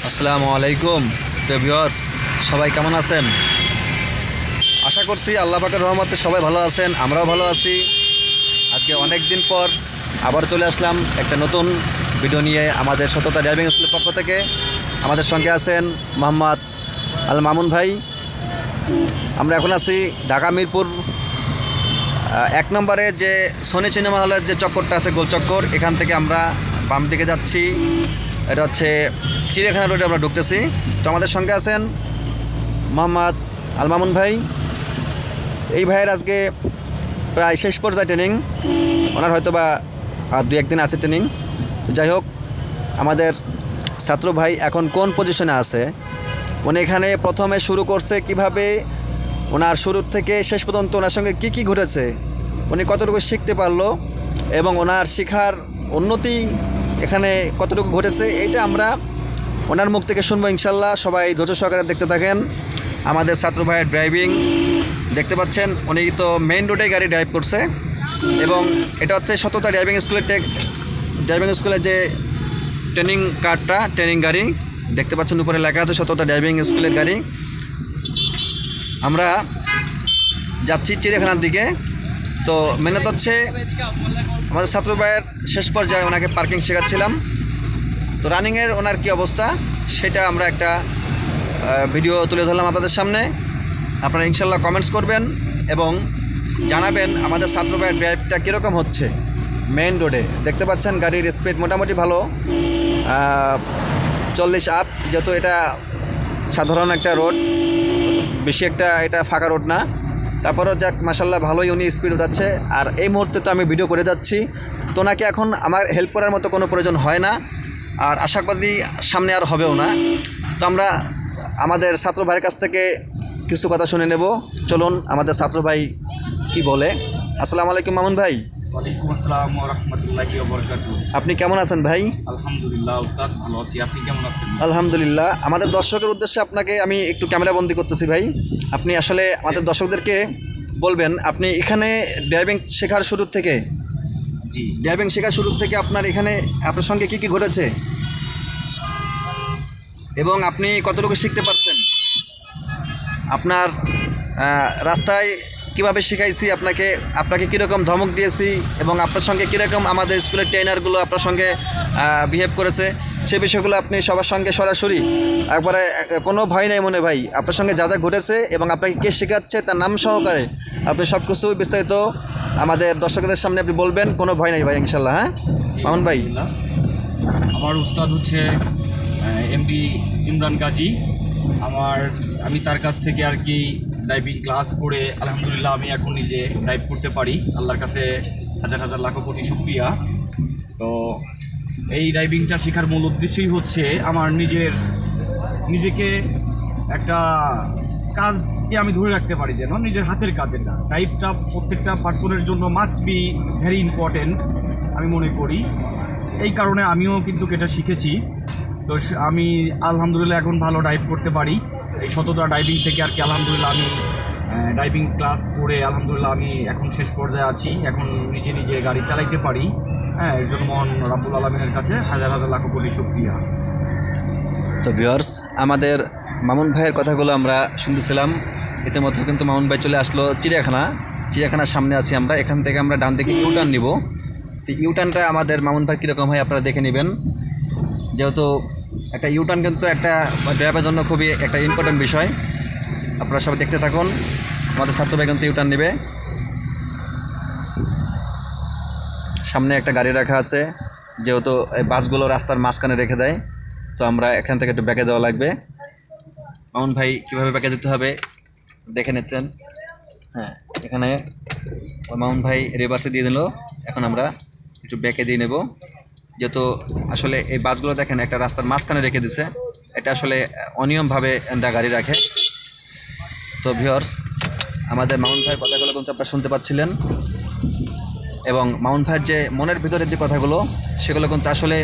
আসসালামু আলাইকুম ভিউয়ার্স, সবাই কেমন আছেন? আশা করছি আল্লাহ পাকের রহমতে সবাই ভালো আছেন, আমরাও ভালো আছি। আজকে অনেক দিন পর আবার চলে আসলাম একটা নতুন ভিডিও নিয়ে আমাদের সততা ড্রাইভিং স্কুলের পক্ষ থেকে। আমাদের সঙ্গে আছেন মোহাম্মদ আল মামুন ভাই। আমরা এখন আছি ঢাকা মিরপুর 1 নম্বরে যে সোনি সিনেমা হলের যে চক্করটা আছে, গোল চক্কর, এখান থেকে আমরা বাম দিকে যাচ্ছি। এটা হচ্ছে চিড়িয়াখানা রোডে আমরা ঢুকতেছি। তো আমাদের সঙ্গে আছেন মোহাম্মদ আল মামুন ভাই। এই ভাইয়ের আজকে প্রায় শেষ পর্যায়ে ট্রেনিং, ওনার হয়তো বা আর 2-1 দিন আছে ট্রেনিং। তো যাই হোক, আমাদের ছাত্র ভাই এখন কোন পজিশনে আছে, উনি এখানে প্রথমে শুরু করছে কিভাবে, ওনার শুরুর থেকে শেষ পর্যন্ত ওনার সঙ্গে কি ঘটেছে, উনি কতটুকু শিখতে পারলো এবং ওনার শিখার উন্নতি এখানে কতটুকু ঘটেছে, এইটা আমরা ওনার মুখ থেকে শুনবো ইনশাল্লাহ। সবাই ধৈর্য সহকারে দেখতে থাকেন। আমাদের ছাত্র ভাইয়ের ড্রাইভিং দেখতে পাচ্ছেন, উনি তো মেইন রোডে গাড়ি ড্রাইভ করছে এবং এটা হচ্ছে সততা ড্রাইভিং স্কুলের যে ট্রেনিং কারটা, ট্রেনিং গাড়ি দেখতে পাচ্ছেন, উপরে লেখা আছে সততা ড্রাইভিং স্কুলের গাড়ি। আমরা যাচ্ছি চিড়িয়াখানার দিকে। তো মেহনত হচ্ছে আমাদের ছাত্র ভাইয়ের শেষ পর্যায়ে ওনাকে পার্কিং শেখাচ্ছিলাম। তো রানিংয়ের ওনার কী অবস্থা সেটা আমরা একটা ভিডিও তুলে ধরলাম আপনাদের সামনে। আপনারা ইনশাল্লাহ কমেন্টস করবেন এবং জানাবেন আমাদের ছাত্র ভাইয়ের ড্রাইভটা কীরকম হচ্ছে। মেইন রোডে দেখতে পাচ্ছেন গাড়ির স্পিড মোটামুটি ভালো, 40 আপ, যেহেতু এটা সাধারণ একটা রোড, বেশি একটা এটা ফাঁকা রোড না। তারপরও যাক, মাসাল্লাহ ভালোই উনি স্পিড উঠাচ্ছে। আর এই মুহূর্তে তো আমি ভিডিও করে যাচ্ছি, তো ওনাকে এখন আমার হেল্প করার মতো কোনো প্রয়োজন হয় না, আর আশাবাদী সামনে আর হবেও না। তো আমরা আমাদের ছাত্র ভাইয়ের কাছ থেকে কিছু কথা শুনে নেব। চলুন আমাদের ছাত্র ভাই কি বলে। আসসালামু আলাইকুম মামুন ভাই। ওয়ালাইকুম আসসালাম ওয়া রাহমাতুল্লাহি ওয়া বারাকাতুহু। আপনি কেমন আছেন ভাই? আলহামদুলিল্লাহ উস্তাদ, ভালো আছি। আপনি কেমন আছেন? আলহামদুলিল্লাহ। আমাদের দর্শকের উদ্দেশ্যে আপনাকে আমি একটু ক্যামেরাবন্দি করতেছি ভাই। আপনি আসলে আমাদের দর্শকদেরকে বলবেন, আপনি এখানে ড্রাইভিং শেখার শুরু থেকে আপনার এখানে আপনার সঙ্গে কি ঘটেছে এবং আপনি কতটুকু শিখতে পারছেন, আপনার রাস্তায় কিভাবে শিখাইছি আপনাকে কীরকম ধমক দিয়েছি এবং আপনার সঙ্গে কীরকম আমাদের স্কুলের ট্রেনারগুলো আপনার সঙ্গে বিহেভ করেছে, সে বিষয়গুলো আপনি সবার সঙ্গে সরাসরি একবারে কোনো ভয় নেই মনে ভাই, আপনার সঙ্গে যা ঘটেছে এবং আপনাকে কে শেখাচ্ছে তার নাম সহকারে আপনি সব কিছু বিস্তারিত আমাদের দর্শকদের সামনে আপনি বলবেন, কোনো ভয় নেই ভাই ইনশাল্লাহ। হ্যাঁ মামুন ভাই। আমার উস্তাদ হচ্ছে এমডি ইমরান গাজী। আমি তার কাছ থেকে আর কি ড্রাইভিং ক্লাস করে আলহামদুলিল্লাহ আমি এখন নিজে ড্রাইভ করতে পারি। আল্লাহর কাছে হাজার হাজার লাখ কোটি শুকরিয়া। তো এই ড্রাইভিংটা শেখার মূল উদ্দেশ্যই হচ্ছে আমার নিজেকে একটা কাজকে আমি ধরে রাখতে পারি, যেন নিজের হাতের কাজের না। ড্রাইভটা প্রত্যেকটা পার্সনের জন্য মাস্ট বি ভেরি ইম্পর্টেন্ট আমি মনে করি। এই কারণে আমিও কিন্তু এটা শিখেছি। তো আমি আলহামদুলিল্লাহ এখন ভালো ড্রাইভ করতে পারি। এই সততা ড্রাইভিং থেকে আর কি আলহামদুলিল্লাহ আমি ড্রাইভিং ক্লাস করে আলহামদুলিল্লাহ আমি এখন শেষ পর্যায়ে আছি। এখন নিজে গাড়ি চালাইতে পারি। হ্যাঁ, এর জন্য মহান রাব্বুল আলামিনের কাছে হাজার হাজার লাখ কোটি শুকরিয়া। তো ভিউয়ার্স, আমাদের মামুন ভাইয়ের কথাগুলো আমরা শুনতেছিলাম। ইতিমধ্যে কিন্তু মামুন ভাই চলে আসলো চিড়িয়াখানার সামনে আছি আমরা। এখান থেকে আমরা ডান দিকে ইউটার্ন নিব। তো ইউটার্নটা আমাদের মামুন ভাই কীরকম হয় আপনারা দেখে নেবেন, যেহেতু একটা ইউটার্ন কিন্তু একটা ড্রাইভারের জন্য খুবই একটা ইম্পর্টেন্ট বিষয়। আপনারা সবাই দেখতে থাকুন। আমাদের ছাত্র ভাই কিন্তু ইউটার্ন নেবে। সামনে একটা গাড়ি রাখা আছে, যেহেতু এই বাসগুলো রাস্তার মাঝখানে রেখে দেয়, তো আমরা এখান থেকে একটু ব্যাকে দেওয়া লাগবে। মামুন ভাই কীভাবে ব্যাকে দিতে হবে দেখে নিচ্ছেন। হ্যাঁ, এখানে মামুন ভাই রিভার্সে দিয়ে দিল। এখন আমরা একটু ব্যাকে দিয়ে নেব, যেহেতু আসলে এই বাসগুলো দেখেন একটা রাস্তার মাঝখানে রেখে দিছে, এটা আসলে অনিয়মভাবে গাড়ি রাখে। তো ভিউয়ার্স, আমাদের মামুন ভাইয়ের কথাগুলো কিন্তু আপনারা শুনতে পাচ্ছিলেন এবং মামুন ভাইয়ের যে মনের ভিতরের যে কথাগুলো সেগুলো কিন্তু আসলে